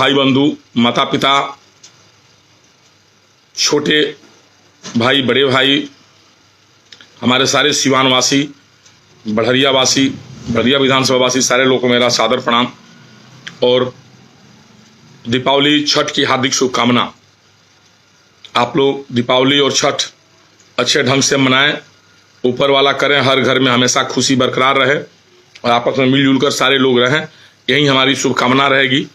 भाई बंधु, माता पिता, छोटे भाई, बड़े भाई, हमारे सारे सिवान वासी, बढ़िया वासी, बढ़िया विधानसभा वासी, सारे लोगों को मेरा सादर प्रणाम और दीपावली छठ की हार्दिक शुभकामना। आप लोग दीपावली और छठ अच्छे ढंग से मनाएं, ऊपर वाला करें, हर घर में हमेशा खुशी बरकरार रहे और आपस में मिलजुल कर सारे लोग रहें, यही हमारी शुभकामना रहेगी।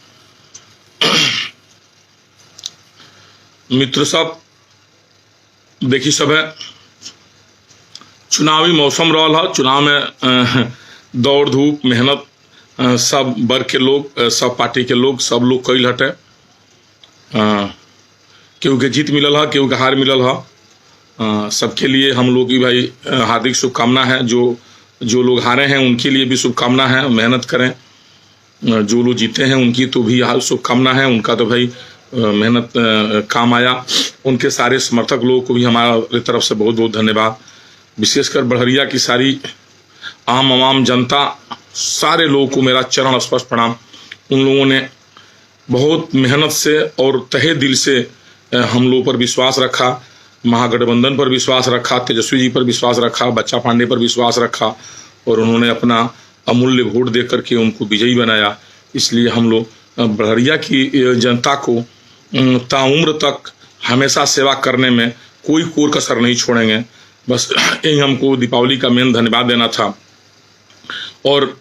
मित्र सब देखी सब है, चुनावी मौसम रहल है। चुनाव में दौड़ धूप मेहनत सब वर्ग के लोग, सब पार्टी के लोग, सब लोग कैल हटे। केहू के जीत मिलल है, केहू के हार मिलल है। सबके लिए हम लोग की भाई हार्दिक शुभकामना है। जो लोग हारे हैं उनके लिए भी शुभकामना है, मेहनत करें। जो लोग जीते हैं उनकी तो भी शुभकामना है, उनका तो भाई मेहनत काम आया। उनके सारे समर्थक लोगों को भी हमारी तरफ से बहुत बहुत धन्यवाद। विशेषकर बढ़िया की सारी आम जनता, सारे लोगों को मेरा चरण स्पर्श प्रणाम। उन लोगों ने बहुत मेहनत से और तहे दिल से हम लोगों पर विश्वास रखा, महागठबंधन पर विश्वास रखा, तेजस्वी जी पर विश्वास रखा, बच्चा पांडे पर विश्वास रखा और उन्होंने अपना अमूल्य वोट दे करके उनको विजयी बनाया। इसलिए हम लोग बढ़िया की जनता को ताउम्र तक हमेशा सेवा करने में कोई कोर कसर नहीं छोड़ेंगे। बस यही हमको दीपावली का मेन धन्यवाद देना था। और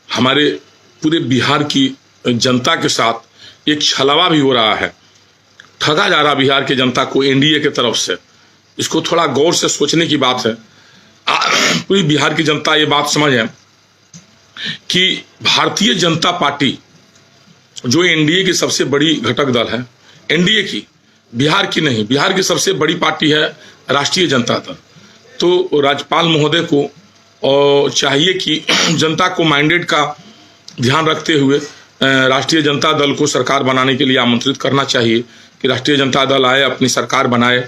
हमारे पूरे बिहार की जनता के साथ एक छलावा भी हो रहा है, ठगा जा रहा बिहार की जनता को एनडीए के तरफ से। इसको थोड़ा गौर से सोचने की बात है। पूरी बिहार की जनता ये बात समझे कि भारतीय जनता पार्टी जो एनडीए की सबसे बड़ी घटक दल है, एनडीए की, बिहार की नहीं, बिहार की सबसे बड़ी पार्टी है राष्ट्रीय जनता दल। तो राज्यपाल महोदय को चाहिए कि जनता को माइंडेड का ध्यान रखते हुए राष्ट्रीय जनता दल को सरकार बनाने के लिए आमंत्रित करना चाहिए कि राष्ट्रीय जनता दल आए, अपनी सरकार बनाए।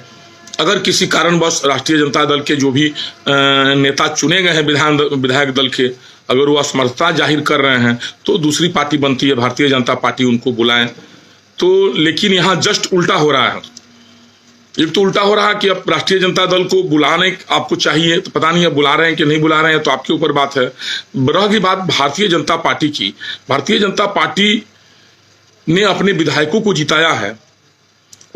अगर किसी कारणवश राष्ट्रीय जनता दल के जो भी नेता चुने गए हैं विधायक दल के, अगर वो असमर्थता जाहिर कर रहे हैं तो दूसरी पार्टी बनती है भारतीय जनता पार्टी, उनको बुलाएं। तो लेकिन यहाँ जस्ट उल्टा हो रहा है। एक तो उल्टा हो रहा है कि अब राष्ट्रीय जनता दल को बुलाने आपको चाहिए, तो पता नहीं है बुला रहे हैं कि नहीं बुला रहे हैं, तो आपके ऊपर बात है। रह गई बात भारतीय जनता पार्टी की, भारतीय जनता पार्टी ने अपने विधायकों को जिताया है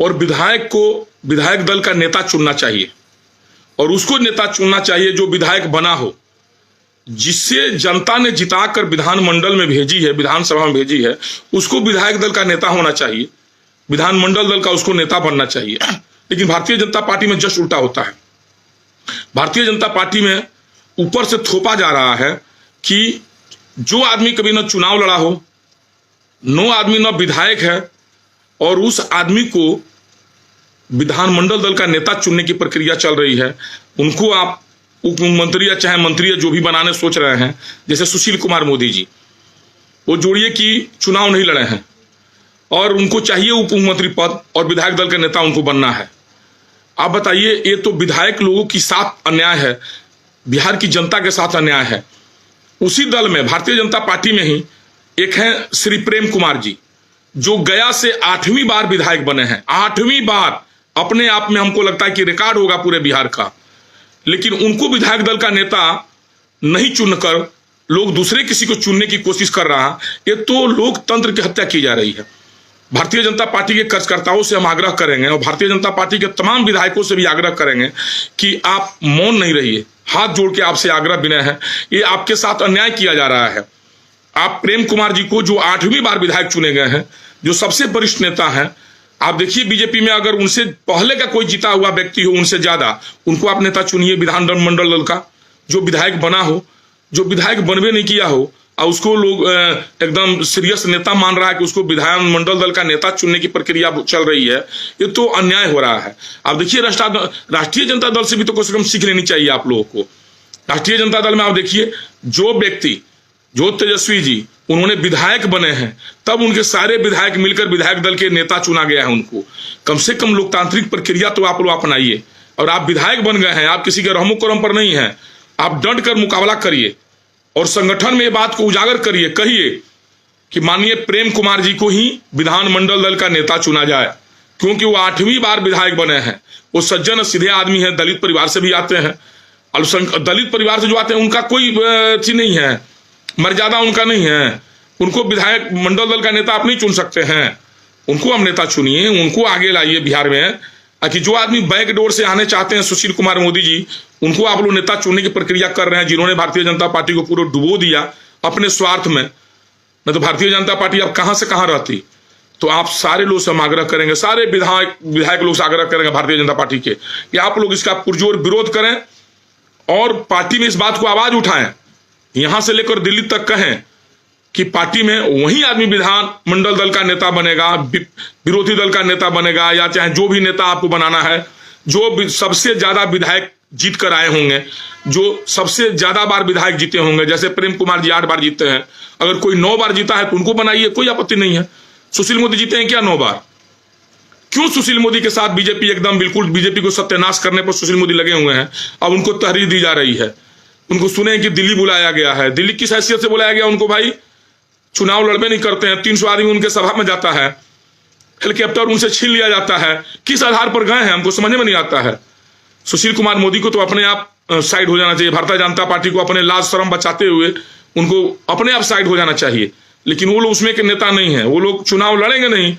और विधायक को विधायक दल का नेता चुनना चाहिए और उसको नेता चुनना चाहिए जो विधायक बना हो, जिससे जनता ने जिताकर विधानमंडल में भेजी है, विधानसभा में भेजी है, उसको विधायक दल का नेता होना चाहिए, विधानमंडल दल का उसको नेता बनना चाहिए। लेकिन भारतीय जनता पार्टी में जस्ट उल्टा होता है। भारतीय जनता पार्टी में ऊपर से थोपा जा रहा है कि जो आदमी कभी न चुनाव लड़ा हो, नो आदमी न विधायक है, और उस आदमी को विधानमंडल दल का नेता चुनने की प्रक्रिया चल रही है। उनको आप उप मुख्यमंत्री या चाहे मंत्री या जो भी बनाने सोच रहे हैं, जैसे सुशील कुमार मोदी जी, वो जोड़िए कि चुनाव नहीं लड़े हैं और उनको चाहिए उप मुख्यमंत्री पद और विधायक दल का नेता उनको बनना है। आप बताइए, ये तो विधायक लोगों के साथ अन्याय है, बिहार की जनता के साथ अन्याय है। उसी दल में भारतीय जनता पार्टी में ही एक है श्री प्रेम कुमार जी, जो गया से 8वीं बार विधायक बने हैं। 8वीं बार, अपने आप में हमको लगता है कि रिकॉर्ड होगा पूरे बिहार का। लेकिन उनको विधायक दल का नेता नहीं चुनकर लोग दूसरे किसी को चुनने की कोशिश कर रहा है। ये तो लोकतंत्र की हत्या की जा रही है। भारतीय जनता पार्टी के कार्यकर्ताओं से हम आग्रह करेंगे और भारतीय जनता पार्टी के तमाम विधायकों से भी आग्रह करेंगे कि आप मौन नहीं रहिए। हाथ जोड़ के आपसे आग्रह विनय है, ये आपके साथ अन्याय किया जा रहा है। आप प्रेम कुमार जी को, जो 8वीं बार विधायक चुने गए हैं, जो सबसे वरिष्ठ नेता हैं, आप देखिए बीजेपी में अगर उनसे पहले का कोई जीता हुआ व्यक्ति हो उनसे ज्यादा, उनको आप नेता चुनिए विधानमंडल दल का, जो विधायक बना हो, जो विधायक बनवे नहीं किया हो और उसको लोग एकदम सीरियस नेता मान रहा है कि उसको विधानमंडल दल का नेता चुनने की प्रक्रिया चल रही है। ये तो अन्याय हो रहा है। आप देखिए राष्ट्रीय जनता दल से भी तो कम से कम सीख लेनी चाहिए आप लोगों को। राष्ट्रीय जनता दल में आप देखिए, जो व्यक्ति, जो तेजस्वी जी, उन्होंने विधायक बने हैं, तब उनके सारे विधायक मिलकर विधायक दल के नेता चुना गया है। उनको कम से कम लोकतांत्रिक प्रक्रिया तो आप लोग अपनाइए। और आप विधायक बन गए हैं, आप किसी के रहमो करम पर नहीं हैं, आप डट कर मुकाबला करिए और संगठन में ये बात को उजागर करिए, कहिए कि माननीय प्रेम कुमार जी को ही विधानमंडल दल का नेता चुना जाए, क्योंकि वो 8वीं बार विधायक बने हैं। वो सज्जन सीधे आदमी है, दलित परिवार से भी आते हैं, अल्पसंख्यक दलित परिवार से जो आते हैं उनका कोई चीज नहीं है, मर्यादा उनका नहीं है। उनको विधायक मंडल दल का नेता आप नहीं चुन सकते हैं, उनको हम नेता चुनिए, उनको आगे लाइए बिहार में। कि जो आदमी बैक डोर से आने चाहते हैं, सुशील कुमार मोदी जी, उनको आप लोग नेता चुनने की प्रक्रिया कर रहे हैं, जिन्होंने भारतीय जनता पार्टी को पूरा डुबो दिया अपने स्वार्थ में। नहीं तो भारतीय जनता पार्टी अब कहां से कहां रहती। तो आप सारे लोग से हम आग्रह करेंगे, सारे विधायक लोग से आग्रह करेंगे भारतीय जनता पार्टी के, कि आप लोग इसका पुरजोर विरोध करें और पार्टी में इस बात को आवाज उठाएं, यहां से लेकर दिल्ली तक कहें कि पार्टी में वही आदमी विधान मंडल दल का नेता बनेगा, विरोधी दल का नेता बनेगा, या चाहे जो भी नेता आपको बनाना है, जो सबसे ज्यादा विधायक जीत कर आए होंगे, जो सबसे ज्यादा बार विधायक जीते होंगे। जैसे प्रेम कुमार जी 8 बार जीते हैं, अगर कोई 9 बार जीता है तो उनको बनाइए, कोई आपत्ति नहीं है। सुशील मोदी जीते हैं क्या 9 बार? क्यों सुशील मोदी के साथ बीजेपी एकदम बिल्कुल बीजेपी को सत्यानाश करने पर सुशील मोदी लगे हुए हैं? अब उनको तहरीर दी जा रही है। उनको सुने कि दिल्ली बुलाया गया है, दिल्ली किस हैसियत से बुलाया गया उनको? भाई चुनाव लड़बे नहीं करते हैं, 300 आदमी उनके सभा में जाता है, हेलीकॉप्टर उनसे छीन लिया जाता है, किस आधार पर गए हैं हमको समझ में नहीं आता है। सुशील कुमार मोदी को तो अपने आप साइड हो जाना चाहिए, भारतीय जनता पार्टी को अपने लाज शर्म बचाते हुए उनको अपने आप साइड हो जाना चाहिए। लेकिन वो लोग उसमें के नेता नहीं है, वो लोग चुनाव लड़ेंगे नहीं,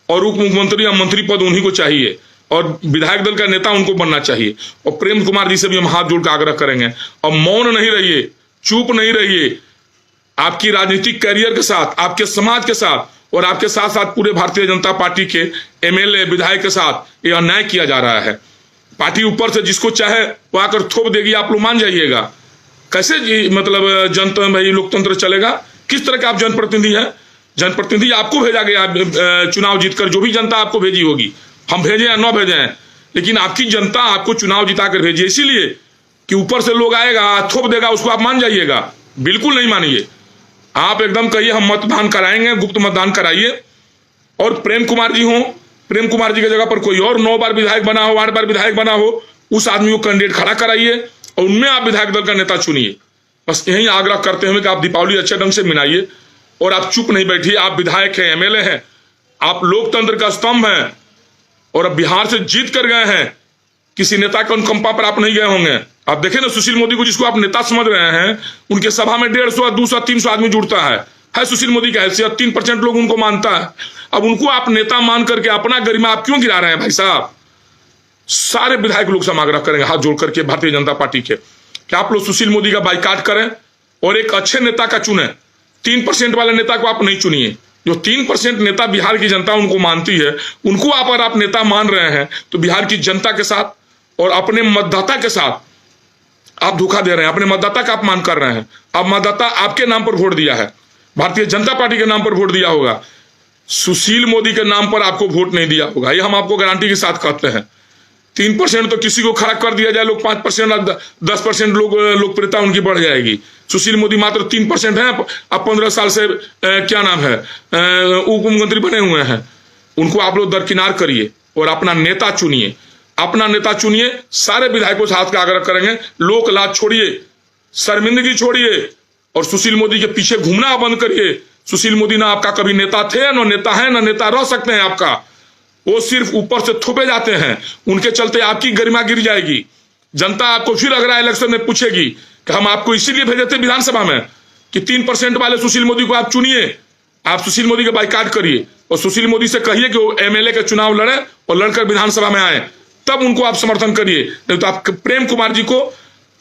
और उप मुख्यमंत्री या मंत्री पद उन्हीं को चाहिए, और विधायक दल का नेता उनको बनना चाहिए। और प्रेम कुमार जी से भी हम हाथ जोड़ कर आग्रह करेंगे, और मौन नहीं रहिए, चुप नहीं रहिए। आपकी राजनीतिक कैरियर के साथ, आपके समाज के साथ, और आपके साथ साथ पूरे भारतीय जनता पार्टी के एमएलए विधायक के साथ ये अन्याय किया जा रहा है। पार्टी ऊपर से जिसको चाहे वो आकर थोप देगी, आप लोग मान जाइएगा। कैसे मतलब जनता भाई लोकतंत्र चलेगा? किस तरह के आप जनप्रतिनिधि हैं? जनप्रतिनिधि आपको भेजा गया चुनाव जीतकर, जो भी जनता आपको भेजी होगी, हम भेजे या न भेजे हैं, लेकिन आपकी जनता आपको चुनाव जिता कर भेजी, इसीलिए कि ऊपर से लोग आएगा थोप देगा, उसको आप मान जाइएगा? बिल्कुल नहीं मानिए। आप एकदम कहिए हम मतदान कराएंगे, गुप्त मतदान कराइए। और प्रेम कुमार जी हो, प्रेम कुमार जी की जगह पर कोई और 9 बार विधायक बना हो, 8 बार विधायक बना हो, उस आदमी को कैंडिडेट खड़ा कराइए और उनमें आप विधायक दल का नेता चुनिए। बस यही आग्रह करते हुए कि आप दीपावली अच्छे ढंग से मनाइए, और आप चुप नहीं बैठिए। आप विधायक हैं, एमएलए हैं, आप लोकतंत्र का स्तंभ हैं, और अब बिहार से जीत कर गए हैं, किसी नेता के अनुकंपा पर आप नहीं गए होंगे। आप देखें ना सुशील मोदी को, जिसको आप नेता समझ रहे हैं, उनके सभा में 150, 200, 300 आदमी जुड़ता है सुशील मोदी की हैसियत, 3% लोग उनको मानता है। अब उनको आप नेता मान करके अपना गरिमा आप क्यों गिरा रहे हैं भाई साहब? सारे विधायक लोग से हम आग्रह करेंगे हाथ जोड़ करके भारतीय जनता पार्टी के, कि आप लोग सुशील मोदी का बाइकाट करें और एक अच्छे नेता का चुने। 3% वाले नेता को आप नहीं चुनिए। जो 3% नेता बिहार की जनता उनको मानती है, उनको अगर आप नेता मान रहे हैं तो बिहार की जनता के साथ और अपने मतदाता के साथ आप धोखा दे रहे हैं, अपने मतदाता का अपमान कर रहे हैं। अब मतदाता आपके नाम पर वोट दिया है, भारतीय जनता पार्टी के नाम पर वोट दिया होगा, सुशील मोदी के नाम पर आपको वोट नहीं दिया होगा। ये हम आपको गारंटी के साथ कहते हैं। 3% तो किसी को खड़ा कर दिया जाए, लोग 5%, 10% लोकप्रियता उनकी बढ़ जाएगी। सुशील मोदी मात्र 3% है, अब 15 साल से क्या नाम है उप मुख्यमंत्री बने हुए हैं। उनको आप लोग दरकिनार करिए और अपना नेता चुनिए, अपना नेता चुनिए। सारे विधायकों से हाथ का आग्रह करेंगे, लोक लाज छोड़िए, शर्मिंदगी छोड़िए, और सुशील मोदी के पीछे घूमना बंद करिए। सुशील मोदी ना आपका कभी नेता थे, ना नेता है, ना नेता रह सकते हैं आपका। वो सिर्फ ऊपर से थोपे जाते हैं, उनके चलते आपकी गरिमा गिर जाएगी। जनता आपको फिर अगला इलेक्शन में पूछेगी कि हम आपको इसीलिए भेजे थे विधानसभा में कि 3% वाले सुशील मोदी को आप चुनिए। आप सुशील मोदी का बाइकाट करिए और सुशील मोदी से कहिए कि वो एमएलए के चुनाव लड़े और लड़कर विधानसभा में आए, तब उनको आप समर्थन करिए। नहीं तो आप प्रेम कुमार जी को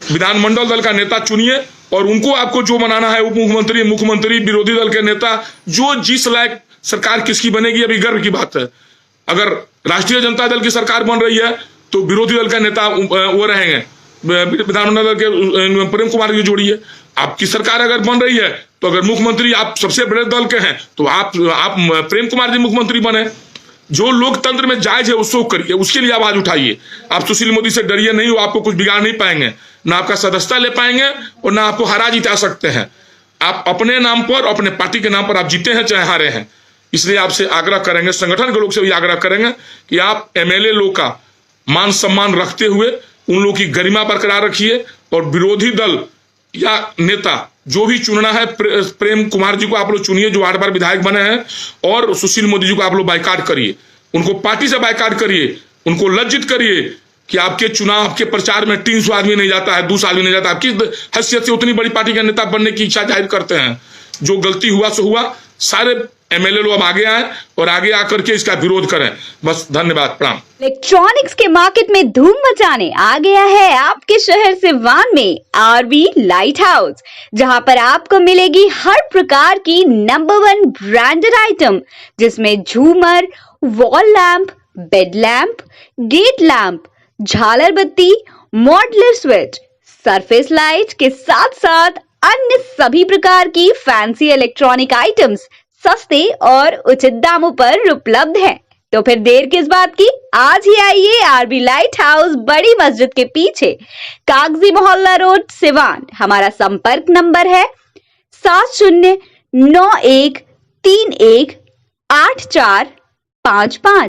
विधानमंडल दल का नेता चुनिए, और उनको आपको जो बनाना है, उप मुख्यमंत्री, मुख्यमंत्री, विरोधी दल के नेता, जो जिस लायक सरकार किसकी बनेगी अभी गर्व की बात है। अगर राष्ट्रीय जनता दल की सरकार बन रही है तो विरोधी दल का नेता वो रहेंगे, विधानमंडल दल के प्रेम कुमार जी जोड़िए। आपकी सरकार अगर बन रही है तो अगर मुख्यमंत्री आप सबसे बड़े दल के हैं तो आप प्रेम कुमार जी मुख्यमंत्री बने। जो लोकतंत्र में जायज है उसको करिए, उसके लिए आवाज उठाइए। आप सुशील मोदी से डरिए नहीं, वो आपको कुछ बिगाड़ नहीं पाएंगे, ना आपका सदस्यता ले पाएंगे और ना आपको हरा जिता सकते हैं। आप अपने नाम पर, अपने पार्टी के नाम पर आप जीते हैं चाहे हारे हैं। इसलिए आपसे आग्रह करेंगे, संगठन के लोग से भी आग्रह करेंगे कि आप एमएलए लोग का मान सम्मान रखते हुए उन लोगों की गरिमा बरकरार रखिए, और विरोधी दल या नेता जो भी चुनना है, प्रेम कुमार जी को आप लोग चुनिए जो 8 बार विधायक बने हैं, और सुशील मोदी जी को आप लोग बायकॉट करिए, उनको पार्टी से बायकॉट करिए, उनको लज्जित करिए कि आपके चुनाव, आपके प्रचार में 300 आदमी नहीं जाता है, 200 आदमी नहीं जाता। आपकी हैसियत से उतनी बड़ी पार्टी का नेता बनने की इच्छा जाहिर करते हैं। जो गलती हुआ सो हुआ, सारे एमएलए लोग अब आगे आए और आगे आकर के इसका विरोध करें। बस, धन्यवाद, प्रणाम। इलेक्ट्रॉनिक्स के मार्केट में धूम मचाने आ गया है आपके शहर सिवान में आरबी लाइट हाउस, जहां पर आपको मिलेगी हर प्रकार की नंबर 1 ब्रांडेड आइटम, जिसमें झूमर, wall lamp, bed lamp, gate lamp, झालर बत्ती, मॉडलर स्विच, सरफेस लाइट के साथ साथ अन्य सभी प्रकार की फैंसी इलेक्ट्रॉनिक आइटम्स सस्ते और उचित दामों पर उपलब्ध हैं। तो फिर देर किस बात की, आज ही आइए आरबी लाइट हाउस, बड़ी मस्जिद के पीछे, कागजी मोहल्ला रोड, सिवान। हमारा संपर्क नंबर है 7091318455।